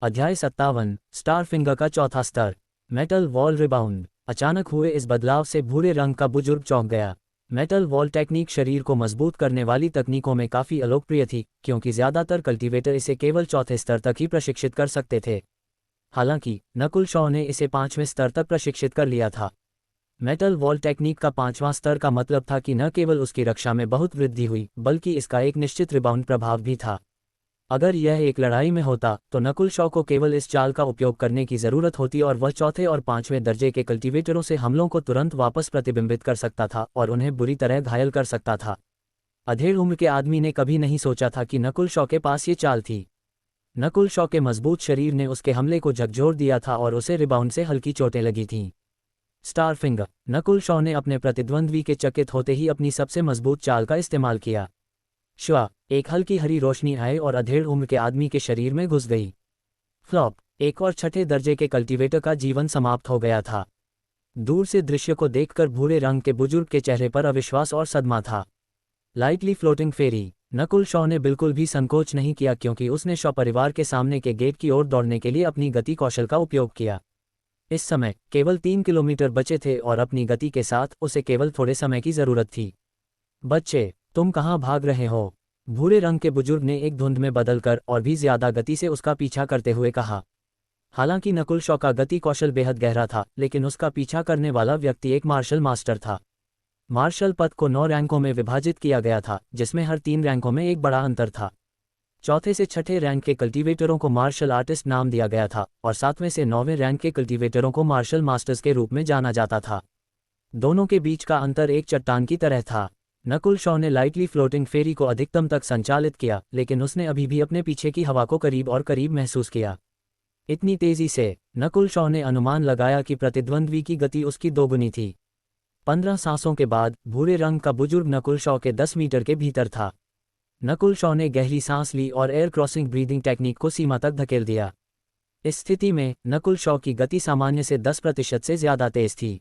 अध्याय 57 स्टारफिंगर का चौथा स्तर। Metal wall rebound. अचानक हुए इस बदलाव से भूरे रंग का बुजुर्ग चौंक गया। मेटल वॉल टेक्निक शरीर को मजबूत करने वाली तकनीकों में काफ़ी अलोकप्रिय थी, क्योंकि ज़्यादातर कल्टीवेटर इसे केवल चौथे स्तर तक ही प्रशिक्षित कर सकते थे। हालांकि नकुल शॉ ने इसे 5वें स्तर तक प्रशिक्षित कर लिया था। मेटल वॉल टेक्निक का 5वां स्तर का मतलब था कि न केवल उसकी रक्षा में बहुत वृद्धि हुई, बल्कि इसका एक निश्चित रिबाउंड प्रभाव भी था। अगर यह एक लड़ाई में होता तो नकुल शॉ को केवल इस चाल का उपयोग करने की ज़रूरत होती और वह चौथे और 5वें दर्जे के कल्टीवेटरों से हमलों को तुरंत वापस प्रतिबिंबित कर सकता था और उन्हें बुरी तरह घायल कर सकता था। अधेड़ उम्र के आदमी ने कभी नहीं सोचा था कि नकुल शॉ के पास ये चाल थी। नकुल शॉ के मजबूत शरीर ने उसके हमले को झकझोर दिया था और उसे रिबाउंड से हल्की चोटें लगी थीं। स्टारफिंगर। नकुल शॉ ने अपने प्रतिद्वंद्वी के चकित होते ही अपनी सबसे मजबूत चाल का इस्तेमाल किया। श्वा, एक हल्की हरी रोशनी आई और अधेड़ उम्र के आदमी के शरीर में घुस गई। फ्लॉप, एक और छठे दर्जे के कल्टीवेटर का जीवन समाप्त हो गया था। दूर से दृश्य को देखकर भूरे रंग के बुजुर्ग के चेहरे पर अविश्वास और सदमा था। लाइटली फ्लोटिंग फेरी। नकुल शॉ ने बिल्कुल भी संकोच नहीं किया, क्योंकि उसने शॉ परिवार के सामने के गेट की ओर दौड़ने के लिए अपनी गति कौशल का उपयोग किया। इस समय केवल 3 किलोमीटर बचे थे और अपनी गति के साथ उसे केवल थोड़े समय की जरूरत थी। बच्चे, तुम कहाँ भाग रहे हो? भूरे रंग के बुजुर्ग ने एक धुंध में बदलकर और भी ज्यादा गति से उसका पीछा करते हुए कहा। हालांकि नकुल शॉ का गति कौशल बेहद गहरा था, लेकिन उसका पीछा करने वाला व्यक्ति एक मार्शल मास्टर था। मार्शल पद को 9 रैंकों में विभाजित किया गया था, जिसमें हर 3 रैंकों में एक बड़ा अंतर था। चौथे से छठे रैंक के कल्टीवेटरों को मार्शल आर्टिस्ट नाम दिया गया था और 7वें से 9वें रैंक के कल्टीवेटरों को मार्शल मास्टर्स के रूप में जाना जाता था। दोनों के बीच का अंतर एक चट्टान की तरह था। नकुल शॉ ने लाइटली फ्लोटिंग फेरी को अधिकतम तक संचालित किया, लेकिन उसने अभी भी अपने पीछे की हवा को करीब और करीब महसूस किया। इतनी तेजी से नकुल शॉ ने अनुमान लगाया कि प्रतिद्वंद्वी की गति उसकी दोगुनी थी। 15 सांसों के बाद भूरे रंग का बुजुर्ग नकुल शॉ के 10 मीटर के भीतर था। नकुल शॉ ने गहरी सांस ली और एयर क्रॉसिंग ब्रीदिंग टेक्निक को सीमा तक धकेल दिया। इस स्थिति में नकुल शॉ की गति सामान्य से 10% से ज्यादा तेज थी।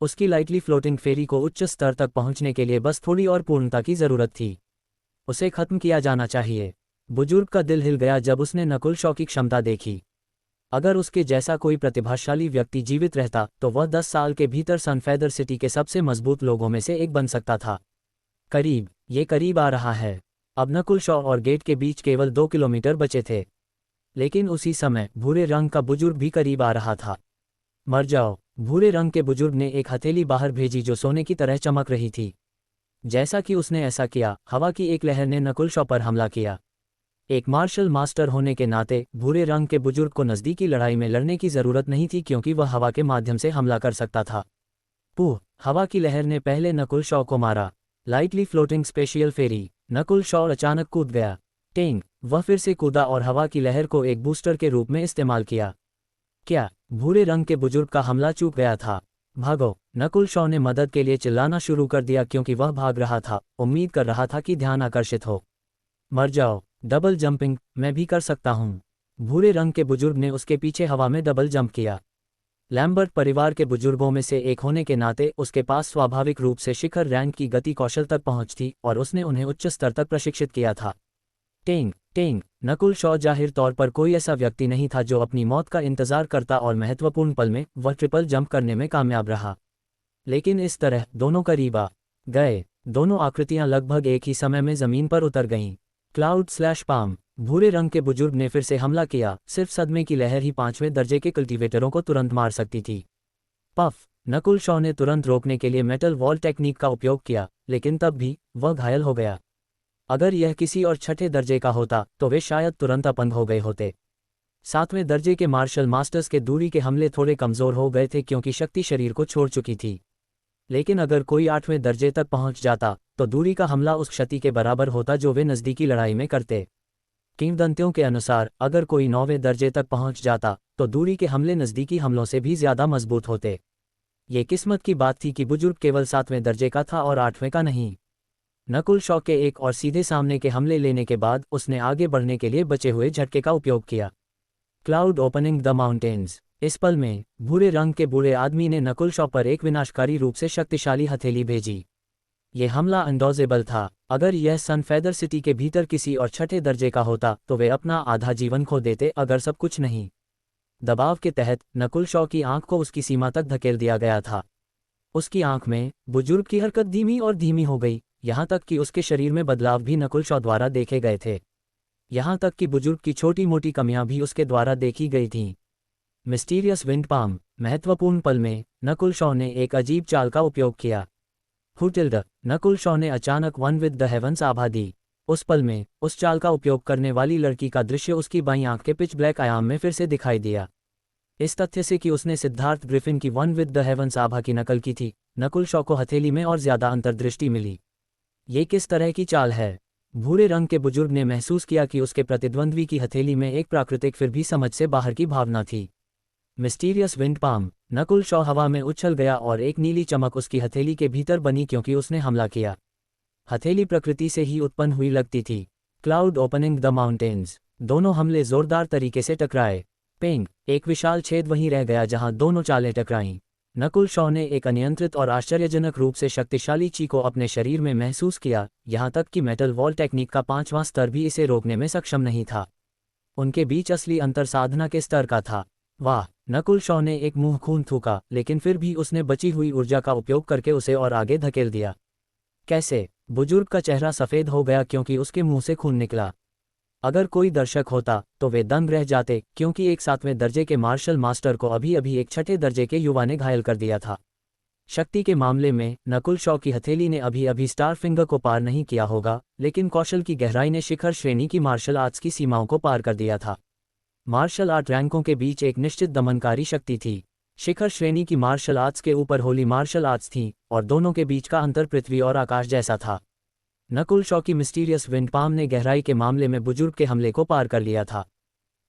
उसकी लाइटली फ्लोटिंग फेरी को उच्च स्तर तक पहुंचने के लिए बस थोड़ी और पूर्णता की जरूरत थी। उसे खत्म किया जाना चाहिए। बुजुर्ग का दिल हिल गया जब उसने नकुल शॉ की क्षमता देखी। अगर उसके जैसा कोई प्रतिभाशाली व्यक्ति जीवित रहता तो वह 10 साल के भीतर सनफेदर सिटी के सबसे मजबूत लोगों में से एक बन सकता था। ये करीब आ रहा है। अब नकुल शॉ और गेट के बीच केवल 2 किलोमीटर बचे थे। लेकिन उसी समय भूरे रंग का बुजुर्ग भी करीब आ रहा था। मर जाओ। भूरे रंग के बुजुर्ग ने एक हथेली बाहर भेजी जो सोने की तरह चमक रही थी। जैसा कि उसने ऐसा किया, हवा की एक लहर ने नकुल शॉ पर हमला किया। एक मार्शल मास्टर होने के नाते भूरे रंग के बुजुर्ग को नज़दीकी लड़ाई में लड़ने की ज़रूरत नहीं थी, क्योंकि वह हवा के माध्यम से हमला कर सकता था। पूह, हवा की लहर ने पहले नकुल शॉ को मारा। लाइटली फ्लोटिंग स्पेशियल फेरी। नकुल शॉ अचानक कूद गया। टेंग, वह फिर से कूदा और हवा की लहर को एक बूस्टर के रूप में इस्तेमाल किया। क्या भूरे रंग के बुजुर्ग का हमला चूक गया था? भागो। नकुल शॉ ने मदद के लिए चिल्लाना शुरू कर दिया, क्योंकि वह भाग रहा था, उम्मीद कर रहा था कि ध्यान आकर्षित हो। मर जाओ। डबल जंपिंग, मैं भी कर सकता हूँ। भूरे रंग के बुजुर्ग ने उसके पीछे हवा में डबल जंप किया। लैम्बर्ट परिवार के बुजुर्गों में से एक होने के नाते उसके पास स्वाभाविक रूप से शिखर रैंक की गति कौशल तक पहुंच थी और उसने उन्हें उच्च स्तर तक प्रशिक्षित किया था। Tang tang. नकुल शॉ जाहिर तौर पर कोई ऐसा व्यक्ति नहीं था जो अपनी मौत का इंतजार करता और महत्वपूर्ण पल में वह ट्रिपल जंप करने में कामयाब रहा। लेकिन इस तरह दोनों करीब आ गए। दोनों आकृतियां लगभग एक ही समय में जमीन पर उतर गईं। क्लाउड/पाम। भूरे रंग के बुजुर्ग ने फिर से हमला किया। सिर्फ सदमे की लहर ही 5वें दर्जे के कल्टीवेटरों को तुरंत मार सकती थी। पफ। नकुल शॉ ने तुरंत रोकने के लिए मेटल वॉल टेक्निक का उपयोग किया, लेकिन तब भी वह घायल हो गया। अगर यह किसी और छठे दर्जे का होता तो वे शायद तुरंत अपंग हो गए होते। 7वें दर्जे के मार्शल मास्टर्स के दूरी के हमले थोड़े कमज़ोर हो गए थे, क्योंकि शक्ति शरीर को छोड़ चुकी थी। लेकिन अगर कोई 8वें दर्जे तक पहुंच जाता तो दूरी का हमला उस क्षति के बराबर होता जो वे नज़दीकी लड़ाई में करते। किंवदंतियों के अनुसार अगर कोई 9वें दर्जे तक पहुंच जाता तो दूरी के हमले नज़दीकी हमलों से भी ज़्यादा मजबूत होते। ये किस्मत की बात थी कि बुजुर्ग केवल 7वें दर्जे का था और 8वें का नहीं। नकुल शॉ के एक और सीधे सामने के हमले लेने के बाद उसने आगे बढ़ने के लिए बचे हुए झटके का उपयोग किया। Cloud opening the mountains. इस पल में भूरे रंग के बूढ़े आदमी ने नकुल शॉ पर एक विनाशकारी रूप से शक्तिशाली हथेली भेजी। ये हमला अनडोजेबल था। अगर यह सन फेदर सिटी के भीतर किसी और छठे दर्जे का होता तो वे अपना आधा जीवन खो देते, अगर सब कुछ नहीं। दबाव के तहत नकुल शॉ की आंख को उसकी सीमा तक धकेल दिया गया था। उसकी आंख में बुजुर्ग की हरकत धीमी और धीमी हो गई, यहाँ तक कि उसके शरीर में बदलाव भी नकुल शॉ द्वारा देखे गए थे। यहाँ तक कि बुजुर्ग की छोटी मोटी कमियां भी उसके द्वारा देखी गई थीं। Mysterious wind palm. महत्वपूर्ण पल में नकुल शॉ ने एक अजीब चाल का उपयोग किया। हुटिल्ड। नकुल शॉ ने अचानक वन विद द हेवंस आभा दी। उस पल में उस चाल का उपयोग करने वाली लड़की का दृश्य उसकी बाईं आंख के पिच ब्लैक आयाम में फिर से दिखाई दिया। इस तथ्य से कि उसने सिद्धार्थ ग्रिफिन की वन विद द हेवंस आभा की नकल की थी, नकुल शॉ को हथेली में और ज्यादा अंतर्दृष्टि मिली। ये किस तरह की चाल है? भूरे रंग के बुजुर्ग ने महसूस किया कि उसके प्रतिद्वंद्वी की हथेली में एक प्राकृतिक फिर भी समझ से बाहर की भावना थी। Mysterious wind palm. Nakul Shaw हवा में उछल गया और एक नीली चमक उसकी हथेली के भीतर बनी क्योंकि उसने हमला किया। हथेली प्रकृति से ही उत्पन्न हुई लगती थी। Cloud opening the mountains. दोनों हमले जोरदार तरीके से टकराए। पेंग। एक विशाल छेद वहीं रह गया जहां दोनों चालें टकराईं। नकुल शॉ ने एक अनियंत्रित और आश्चर्यजनक रूप से शक्तिशाली ची को अपने शरीर में महसूस किया, यहाँ तक कि मेटल वॉल टेक्निक का 5वां स्तर भी इसे रोकने में सक्षम नहीं था। उनके बीच असली अंतर साधना के स्तर का था। वाह! नकुल शॉ ने एक मुंह खून थूका, लेकिन फिर भी उसने बची हुई ऊर्जा का उपयोग करके उसे और आगे धकेल दिया। कैसे? बुजुर्ग का चेहरा सफ़ेद हो गया क्योंकि उसके मुंह से खून निकला। अगर कोई दर्शक होता तो वे दंग रह जाते, क्योंकि एक 7वें दर्जे के मार्शल मास्टर को अभी अभी एक छठे दर्जे के युवा ने घायल कर दिया था। शक्ति के मामले में नकुल शॉ की हथेली ने अभी अभी स्टार फिंगर को पार नहीं किया होगा, लेकिन कौशल की गहराई ने शिखर श्रेणी की मार्शल आर्ट्स की सीमाओं को पार कर दिया था। मार्शल आर्ट रैंकों के बीच एक निश्चित दमनकारी शक्ति थी। शिखर श्रेणी की मार्शल आर्ट्स के ऊपर होली मार्शल आर्ट्स थीं, और दोनों के बीच का अंतर पृथ्वी और आकाश जैसा था। नकुल शॉ की मिस्टीरियस विंड पाम ने गहराई के मामले में बुजुर्ग के हमले को पार कर लिया था।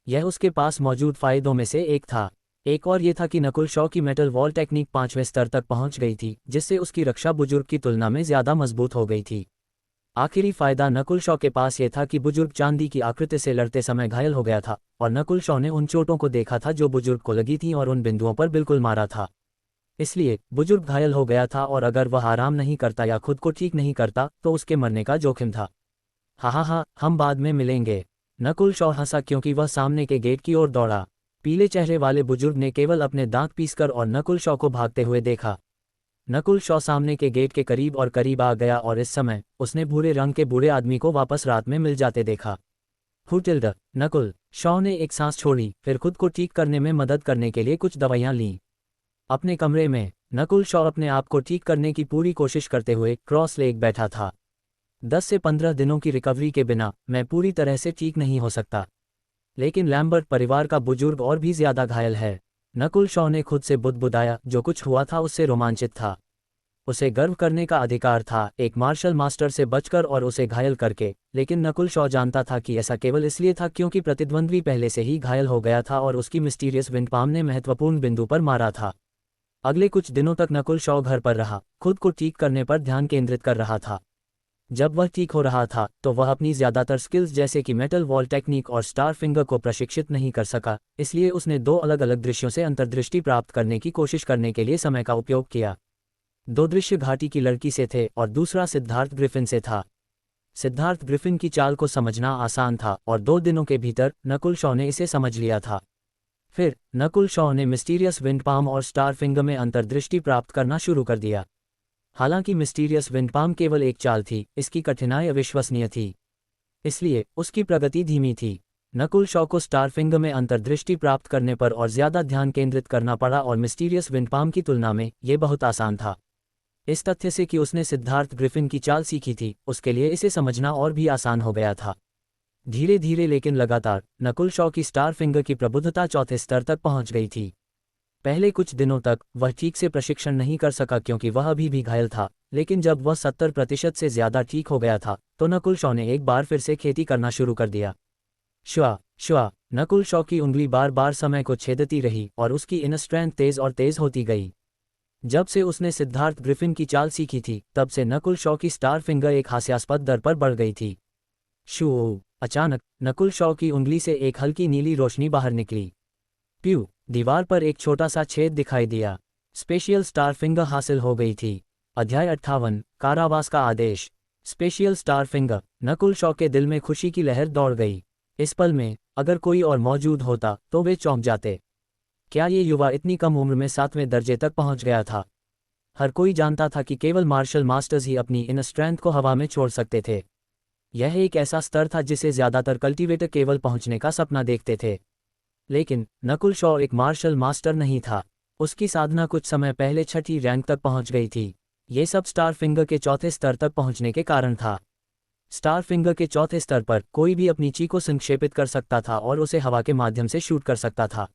यह उसके पास मौजूद फायदों में से एक था। एक और ये था कि नकुल शॉ की मेटल वॉल टेक्निक 5वें स्तर तक पहुंच गई थी, जिससे उसकी रक्षा बुजुर्ग की तुलना में ज्यादा मजबूत हो गई थी। आखिरी फायदा नकुल शॉ के पास यह था कि बुजुर्ग चांदी की आकृति से लड़ते समय घायल हो गया था, और नकुल शॉ ने उन चोटों को देखा था जो बुजुर्ग को लगी थीं और उन बिंदुओं पर बिल्कुल मारा था। इसलिए बुजुर्ग घायल हो गया था, और अगर वह आराम नहीं करता या खुद को ठीक नहीं करता तो उसके मरने का जोखिम था। हा, हम बाद में मिलेंगे। नकुल शॉ हंसा क्योंकि वह सामने के गेट की ओर दौड़ा। पीले चेहरे वाले बुजुर्ग ने केवल अपने दांत पीसकर और नकुल शॉ को भागते हुए देखा। नकुल शॉ सामने के गेट के करीब और करीब आ गया, और इस समय उसने भूरे रंग के बूढ़े आदमी को वापस रात में मिल जाते देखा। हुटिल्ड। नकुल शॉ ने एक सांस छोड़ी, फिर खुद को ठीक करने में मदद करने के लिए कुछ दवाइयां लीं। अपने कमरे में नकुल शॉ अपने आप को ठीक करने की पूरी कोशिश करते हुए क्रॉस लेग बैठा था। 10 से 15 दिनों की रिकवरी के बिना मैं पूरी तरह से ठीक नहीं हो सकता। लेकिन लैम्बर्ट परिवार का बुजुर्ग और भी ज्यादा घायल है। नकुल शॉ ने खुद से बुदबुदाया। जो कुछ हुआ था उससे रोमांचित था। उसे गर्व करने का अधिकार था, एक मार्शल मास्टर से बचकर और उसे घायल करके, लेकिन नकुल शॉ जानता था कि ऐसा केवल इसलिए था क्योंकि प्रतिद्वंद्वी पहले से ही घायल हो गया था और उसकी मिस्टीरियस विंड पाम ने महत्वपूर्ण बिंदु पर मारा था। अगले कुछ दिनों तक नकुल शॉ घर पर रहा, खुद को ठीक करने पर ध्यान केंद्रित कर रहा था। जब वह ठीक हो रहा था तो वह अपनी ज्यादातर स्किल्स जैसे कि मेटल वॉल टेक्निक और स्टार फिंगर को प्रशिक्षित नहीं कर सका, इसलिए उसने 2 अलग अलग दृश्यों से अंतर्दृष्टि प्राप्त करने की कोशिश करने के लिए समय का उपयोग किया। 2 दृश्य घाटी की लड़की से थे और दूसरा सिद्धार्थ ग्रिफिन से था। सिद्धार्थ ग्रिफिन की चाल को समझना आसान था, और 2 दिनों के भीतर नकुल शॉ ने इसे समझ लिया था। फिर नकुल शॉ ने मिस्टीरियस विंड पाम और स्टार फिंगर में अंतर्दृष्टि प्राप्त करना शुरू कर दिया। हालांकि मिस्टीरियस विंड पाम केवल एक चाल थी, इसकी कठिनाई अविश्वसनीय थी, इसलिए उसकी प्रगति धीमी थी। नकुल शॉ को स्टार फिंगर में अंतर्दृष्टि प्राप्त करने पर और ज्यादा ध्यान केंद्रित करना पड़ा, और मिस्टीरियस विंड पाम की तुलना में ये बहुत आसान था। इस तथ्य से कि उसने सिद्धार्थ ग्रिफिन की चाल सीखी थी, उसके लिए इसे समझना और भी आसान हो गया था। धीरे धीरे लेकिन लगातार नकुल शॉ की स्टार फिंगर की प्रबुद्धता 4थे स्तर तक पहुंच गई थी। पहले कुछ दिनों तक वह ठीक से प्रशिक्षण नहीं कर सका क्योंकि वह अभी भी घायल था, लेकिन जब वह 70% से ज्यादा ठीक हो गया था तो नकुल शॉ ने एक बार फिर से खेती करना शुरू कर दिया। श्वा श्वा नकुल शॉ की उंगली बार बार समय को छेदती रही और उसकी इनर स्ट्रेंथ तेज और तेज होती गई। जब से उसने सिद्धार्थ ग्रिफिन की चाल सीखी थी, तब से नकुल शॉ की स्टार फिंगर एक हास्यास्पद दर पर बढ़ गई थी। शू! अचानक नकुल शॉ की उंगली से एक हल्की नीली रोशनी बाहर निकली। प्यू! दीवार पर एक छोटा सा छेद दिखाई दिया। स्पेशियल स्टार फिंगर हासिल हो गई थी। अध्याय 58 कारावास का आदेश। Special star finger. Nakul Shaw के दिल में खुशी की लहर दौड़ गई। इस पल में अगर कोई और मौजूद होता तो वे चौंक जाते। क्या ये युवा इतनी कम उम्र में 7वें दर्जे तक पहुंच गया था? हर कोई जानता था कि केवल मार्शल मास्टर्स ही अपनी इन स्ट्रेंथ को हवा में छोड़ सकते थे। यह एक ऐसा स्तर था जिसे ज्यादातर कल्टीवेटर केवल पहुंचने का सपना देखते थे। लेकिन नकुल शॉ एक मार्शल मास्टर नहीं था। उसकी साधना कुछ समय पहले 6ठी रैंक तक पहुंच गई थी। ये सब स्टार फिंगर के चौथे स्तर तक पहुंचने के कारण था। स्टार फिंगर के चौथे स्तर पर कोई भी अपनी ची को संक्षेपित कर सकता था और उसे हवा के माध्यम से शूट कर सकता था।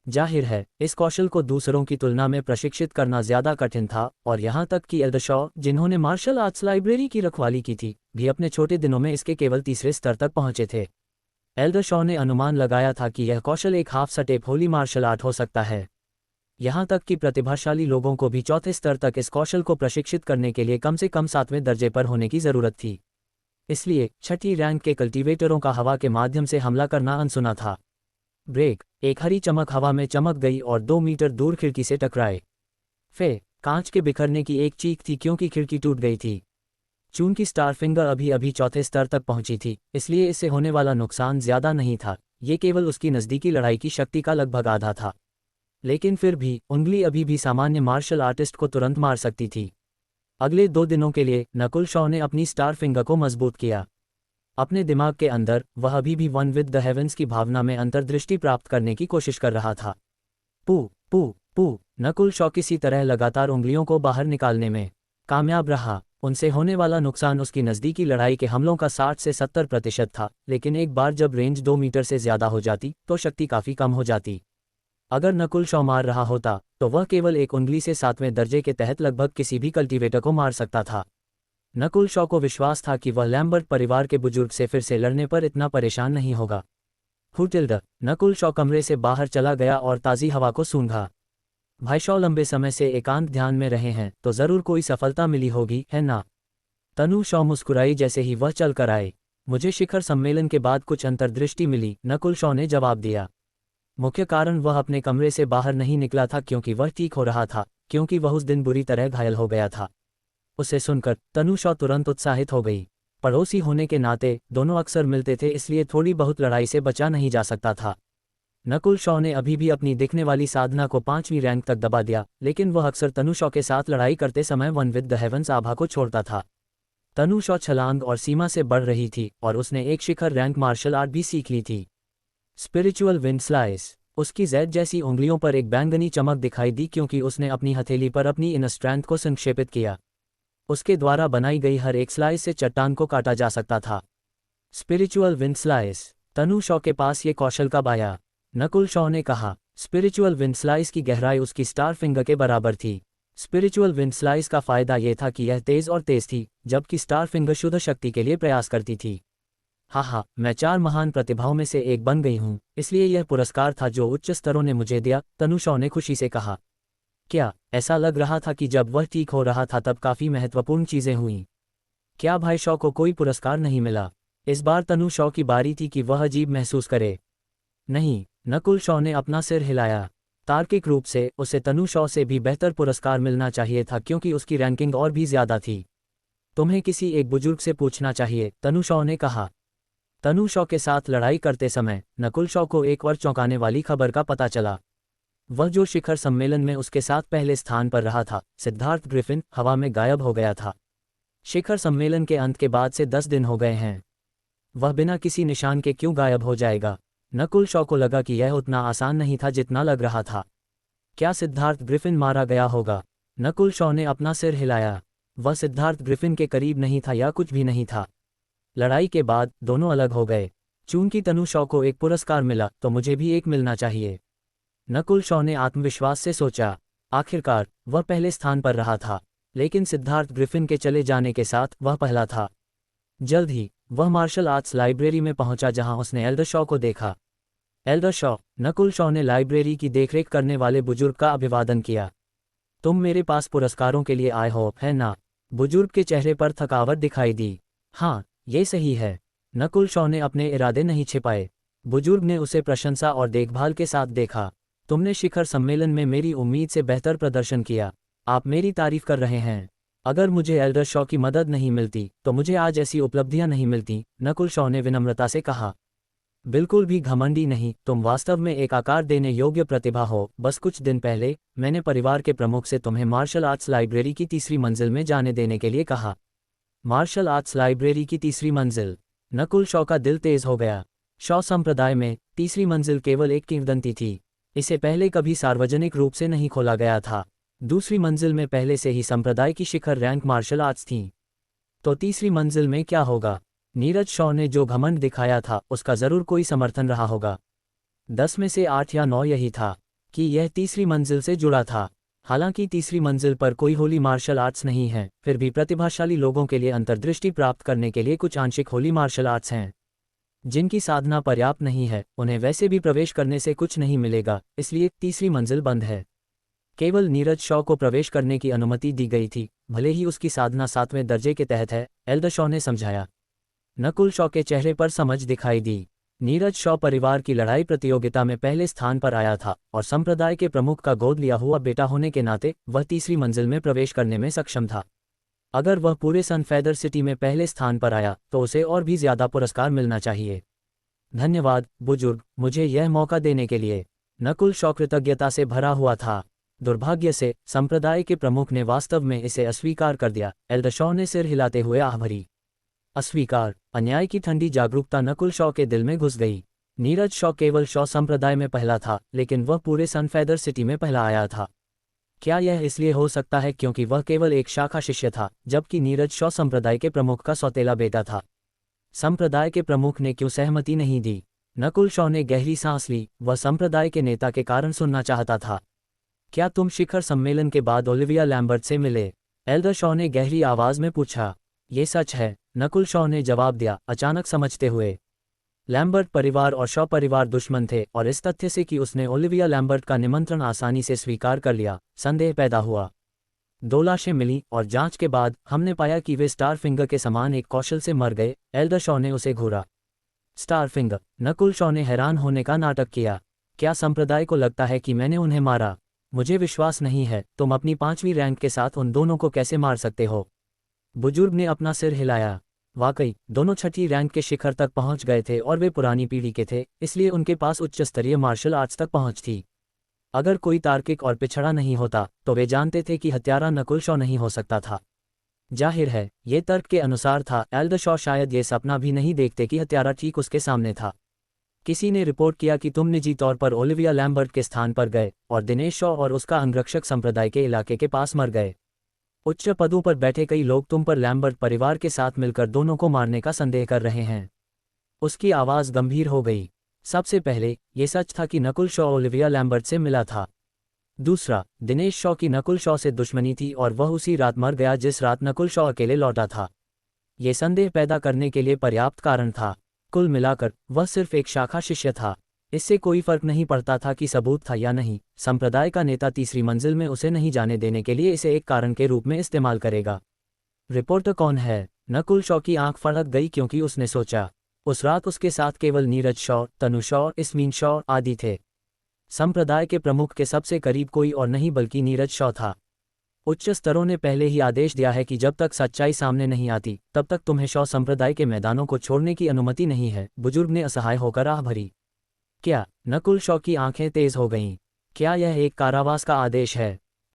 जाहिर है इस कौशल को दूसरों की तुलना में प्रशिक्षित करना ज्यादा कठिन था, और यहाँ तक कि एल्डरशॉ, जिन्होंने मार्शल आर्ट्स लाइब्रेरी की रखवाली की थी, भी अपने छोटे दिनों में इसके केवल तीसरे स्तर तक पहुंचे थे। एल्डरशॉ ने अनुमान लगाया था कि यह कौशल एक half step holy martial art हो सकता है। यहाँ तक कि प्रतिभाशाली लोगों को भी चौथे स्तर तक इस कौशल को प्रशिक्षित करने के लिए कम से कम 7वें दर्जे पर होने की जरूरत थी। इसलिए 6ठी रैंक के कल्टीवेटरों का हवा के माध्यम से हमला करना अनसुना था। ब्रेक। एक हरी चमक हवा में चमक गई और 2 मीटर दूर खिड़की से टकराए। कांच के बिखरने की एक चीख थी क्योंकि खिड़की टूट गई थी। चूंकि स्टार फिंगर अभी अभी चौथे स्तर तक पहुंची थी, इसलिए इससे होने वाला नुकसान ज्यादा नहीं था। ये केवल उसकी नज़दीकी लड़ाई की शक्ति का लगभग आधा था। लेकिन फिर भी उंगली अभी भी सामान्य मार्शल आर्टिस्ट को तुरंत मार सकती थी। अगले 2 दिनों के लिए नकुल शॉ ने अपनी स्टार फिंगर को मजबूत किया। अपने दिमाग के अंदर वह अभी भी वन विद द हेवेंस की भावना में अंतर्दृष्टि प्राप्त करने की कोशिश कर रहा था। पू पू पू। नकुल शॉ किसी तरह लगातार उंगलियों को बाहर निकालने में कामयाब रहा। उनसे होने वाला नुकसान उसकी नज़दीकी लड़ाई के हमलों का 60 से 70% था, लेकिन एक बार जब रेंज 2 मीटर से ज्यादा हो जाती तो शक्ति काफ़ी कम हो जाती। अगर नकुल शॉ मार रहा होता तो वह केवल एक उंगली से 7वें दर्जे के तहत लगभग किसी भी कल्टीवेटर को मार सकता था। नकुल शॉ को विश्वास था कि वह लैम्बर्ट परिवार के बुजुर्ग से फिर से लड़ने पर इतना परेशान नहीं होगा। हुटिल्ड। नकुल शॉ कमरे से बाहर चला गया और ताज़ी हवा को सूंघा। भाई शॉ लंबे समय से एकांत ध्यान में रहे हैं तो ज़रूर कोई सफलता मिली होगी, है ना? तनु शॉ मुस्कुराई जैसे ही वह चल कर आए। मुझे शिखर सम्मेलन के बाद कुछ अंतर्दृष्टि मिली, नकुल शॉ ने जवाब दिया। मुख्य कारण वह अपने कमरे से बाहर नहीं निकला था क्योंकि वह ठीक हो रहा था, क्योंकि वह उस दिन बुरी तरह घायल हो गया था। उसे सुनकर तनु शॉ तुरंत उत्साहित हो गई। पड़ोसी होने के नाते दोनों अक्सर मिलते थे, इसलिए थोड़ी बहुत लड़ाई से बचा नहीं जा सकता था। नकुल शॉ ने अभी भी अपनी दिखने वाली साधना को 5वीं रैंक तक दबा दिया, लेकिन वह अक्सर तनु शॉ के साथ लड़ाई करते समय वन विद द हेवेंस आभा को छोड़ता था। तनु शॉ छलांग और सीमा से बढ़ रही थी और उसने एक शिखर रैंक मार्शल आर्ट भी सीख ली थी, स्पिरिचुअल विंड स्लाइस। उसकी जैद जैसी उंगलियों पर एक बैंगनी चमक दिखाई दी क्योंकि उसने अपनी हथेली पर अपनी इन स्ट्रेंथ को संक्षेपित किया। उसके द्वारा बनाई गई हर एक स्लाइस से चट्टान को काटा जा सकता था। Spiritual wind slice. Tanu Shaw के पास ये कौशल कब आया? नकुल शॉ ने कहा। स्पिरिचुअल विंड स्लाइस की गहराई उसकी स्टार फिंगर के बराबर थी। स्पिरिचुअल विंड स्लाइस का फायदा यह था कि यह तेज और तेज थी, जबकि स्टार फिंगर शुद्ध शक्ति के लिए प्रयास करती थी। हाँ, मैं 4 महान प्रतिभाओं में से एक बन गई हूँ, इसलिए यह पुरस्कार था जो उच्च स्तरों ने मुझे दिया, तनु शॉ ने खुशी से कहा। क्या ऐसा लग रहा था कि जब वह ठीक हो रहा था तब काफ़ी महत्वपूर्ण चीज़ें हुईं? क्या भाई शॉ को कोई पुरस्कार नहीं मिला? इस बार तनु शॉ की बारी थी कि वह अजीब महसूस करे। नहीं, नकुल शॉ ने अपना सिर हिलाया। तार्किक रूप से उसे तनु शॉ से भी बेहतर पुरस्कार मिलना चाहिए था क्योंकि उसकी रैंकिंग और भी ज्यादा थी। तुम्हें किसी एक बुजुर्ग से पूछना चाहिए, तनु शॉ ने कहा। तनु शॉ के साथ लड़ाई करते समय नकुल शॉ को एक और चौंकाने वाली खबर का पता चला। वह जो शिखर सम्मेलन में उसके साथ पहले स्थान पर रहा था, सिद्धार्थ ग्रिफिन, हवा में गायब हो गया था। शिखर सम्मेलन के अंत के बाद से 10 दिन हो गए हैं। वह बिना किसी निशान के क्यों गायब हो जाएगा? नकुल शॉ को लगा कि यह उतना आसान नहीं था जितना लग रहा था। क्या सिद्धार्थ ग्रिफिन मारा गया होगा? नकुल शॉ ने अपना सिर हिलाया। वह सिद्धार्थ ग्रिफिन के करीब नहीं था या कुछ भी नहीं था। लड़ाई के बाद दोनों अलग हो गए। चूंकि तनु शॉ को एक पुरस्कार मिला तो मुझे भी एक मिलना चाहिए, नकुल शॉ ने आत्मविश्वास से सोचा। आखिरकार वह पहले स्थान पर रहा था, लेकिन सिद्धार्थ ग्रिफिन के चले जाने के साथ वह पहला था। जल्द ही वह मार्शल आर्ट्स लाइब्रेरी में पहुंचा जहां उसने एल्डरशॉ को देखा। एल्डरशॉ, नकुल शॉ ने लाइब्रेरी की देखरेख करने वाले बुजुर्ग का अभिवादन किया। तुम मेरे पास पुरस्कारों के लिए आए हो, है ना? बुजुर्ग के चेहरे पर थकावट दिखाई दी। हाँ, ये सही है। नकुल शॉ ने अपने इरादे नहीं छिपाए। बुजुर्ग ने उसे प्रशंसा और देखभाल के साथ देखा। तुमने शिखर सम्मेलन में मेरी उम्मीद से बेहतर प्रदर्शन किया। आप मेरी तारीफ कर रहे हैं। अगर मुझे एल्डर शॉ की मदद नहीं मिलती तो मुझे आज ऐसी उपलब्धियां नहीं मिलती, नकुल शॉ ने विनम्रता से कहा। बिल्कुल भी घमंडी नहीं, तुम वास्तव में एक आकार देने योग्य प्रतिभा हो। बस कुछ दिन पहले मैंने परिवार के प्रमुख से तुम्हें मार्शल आर्ट्स लाइब्रेरी की तीसरी मंजिल में जाने देने के लिए कहा। मार्शल आर्ट्स लाइब्रेरी की तीसरी मंजिल। नकुल शॉ का दिल तेज हो गया। शॉ संप्रदाय में तीसरी मंजिल केवल एक किंवदंती थी। इसे पहले कभी सार्वजनिक रूप से नहीं खोला गया था। दूसरी मंजिल में पहले से ही संप्रदाय की शिखर रैंक मार्शल आर्ट्स थीं। तो तीसरी मंजिल में क्या होगा? नीरज शॉ ने जो घमंड दिखाया था उसका जरूर कोई समर्थन रहा होगा। 10 में से 8 या 9 यही था कि यह तीसरी मंजिल से जुड़ा था। हालांकि तीसरी मंजिल पर कोई होली मार्शल आर्ट्स नहीं है, फिर भी प्रतिभाशाली लोगों के लिए अंतर्दृष्टि प्राप्त करने के लिए कुछ आंशिक होली मार्शल आर्ट्स हैं। जिनकी साधना पर्याप्त नहीं है उन्हें वैसे भी प्रवेश करने से कुछ नहीं मिलेगा, इसलिए तीसरी मंजिल बंद है। केवल नीरज शॉ को प्रवेश करने की अनुमति दी गई थी, भले ही उसकी साधना 7वें दर्जे के तहत है, एल्डर शॉ ने समझाया। नकुल शॉ के चेहरे पर समझ दिखाई दी। नीरज शॉ परिवार की लड़ाई प्रतियोगिता में पहले स्थान पर आया था और संप्रदाय के प्रमुख का गोद लिया हुआ बेटा होने के नाते वह तीसरी मंजिल में प्रवेश करने में सक्षम था। अगर वह पूरे सन फेदर सिटी में पहले स्थान पर आया तो उसे और भी ज्यादा पुरस्कार मिलना चाहिए। धन्यवाद बुजुर्ग, मुझे यह मौका देने के लिए। नकुल शॉ कृतज्ञता से भरा हुआ था। दुर्भाग्य से संप्रदाय के प्रमुख ने वास्तव में इसे अस्वीकार कर दिया, एल्डर शॉ ने सिर हिलाते हुए आह भरी। अस्वीकार? अन्याय की ठंडी जागरूकता नकुल शॉ के दिल में घुस गई। नीरज शॉ केवल शॉ संप्रदाय में पहला था, लेकिन वह पूरे सन फेदर सिटी में पहला आया था। क्या यह इसलिए हो सकता है क्योंकि वह केवल एक शाखा शिष्य था, जबकि नीरज शॉ संप्रदाय के प्रमुख का सौतेला बेटा था? संप्रदाय के प्रमुख ने क्यों सहमति नहीं दी? नकुल शॉ ने गहरी सांस ली। वह संप्रदाय के नेता के कारण सुनना चाहता था। क्या तुम शिखर सम्मेलन के बाद ओलिविया लैम्बर्ट से मिले? एल्डर शॉ ने गहरी आवाज में पूछा। ये सच है, नकुल शॉ ने जवाब दिया, अचानक समझते हुए। लैम्बर्ट परिवार और शॉ परिवार दुश्मन थे और इस तथ्य से कि उसने ओलिविया लैम्बर्ट का निमंत्रण आसानी से स्वीकार कर लिया, संदेह पैदा हुआ। 2 लाशें मिली और जांच के बाद हमने पाया कि वे स्टार फिंगर के समान एक कौशल से मर गए, एल्डर शॉ ने उसे घूरा। Star finger? नकुल शॉ ने हैरान होने का नाटक किया। क्या संप्रदाय को लगता है कि मैंने उन्हें मारा? मुझे विश्वास नहीं है, तुम अपनी 5वीं रैंक के साथ उन दोनों को कैसे मार सकते हो? बुजुर्ग ने अपना सिर हिलाया। वाकई, दोनों 6ठी रैंक के शिखर तक पहुंच गए थे और वे पुरानी पीढ़ी के थे, इसलिए उनके पास उच्च स्तरीय मार्शल आर्ट्स तक पहुंच थी। अगर कोई तार्किक और पिछड़ा नहीं होता तो वे जानते थे कि हत्यारा नकुल शॉ नहीं हो सकता था। जाहिर है, ये तर्क के अनुसार था। एल्डर शॉ शायद ये सपना भी नहीं देखते कि हत्यारा ठीक उसके सामने था। किसी ने रिपोर्ट किया कि तुम निजी तौर पर ओलिविया लैम्बर्ट के स्थान पर गए और दिनेश शॉ और उसका अंगरक्षक संप्रदाय के इलाके के पास मर गए। उच्च पदों पर बैठे कई लोग तुम पर लैम्बर्ट परिवार के साथ मिलकर दोनों को मारने का संदेह कर रहे हैं। उसकी आवाज़ गंभीर हो गई। सबसे पहले, ये सच था कि नकुल शॉ ओलिविया लैम्बर्ट से मिला था। दूसरा, दिनेश शॉ की नकुल शॉ से दुश्मनी थी और वह उसी रात मर गया जिस रात नकुल शॉ अकेले लौटा था। ये संदेह पैदा करने के लिए पर्याप्त कारण था। कुल मिलाकर वह सिर्फ एक शाखा शिष्य था। इससे कोई फर्क नहीं पड़ता था कि सबूत था या नहीं, संप्रदाय का नेता तीसरी मंजिल में उसे नहीं जाने देने के लिए इसे एक कारण के रूप में इस्तेमाल करेगा। रिपोर्टर कौन है? नकुल शॉ की आंख फड़क गई क्योंकि उसने सोचा, उस रात उसके साथ केवल नीरज शॉ, तनु शॉ, इस्मीन शॉ आदि थे। संप्रदाय के प्रमुख के सबसे करीब कोई और नहीं बल्कि नीरज शॉ था। उच्च स्तरों ने पहले ही आदेश दिया है कि जब तक सच्चाई सामने नहीं आती तब तक तुम्हें शॉ संप्रदाय के मैदानों को छोड़ने की अनुमति नहीं है। बुजुर्ग ने असहाय होकर आह भरी। क्या? नकुल शॉ की आंखें तेज हो गईं। क्या यह एक कारावास का आदेश है?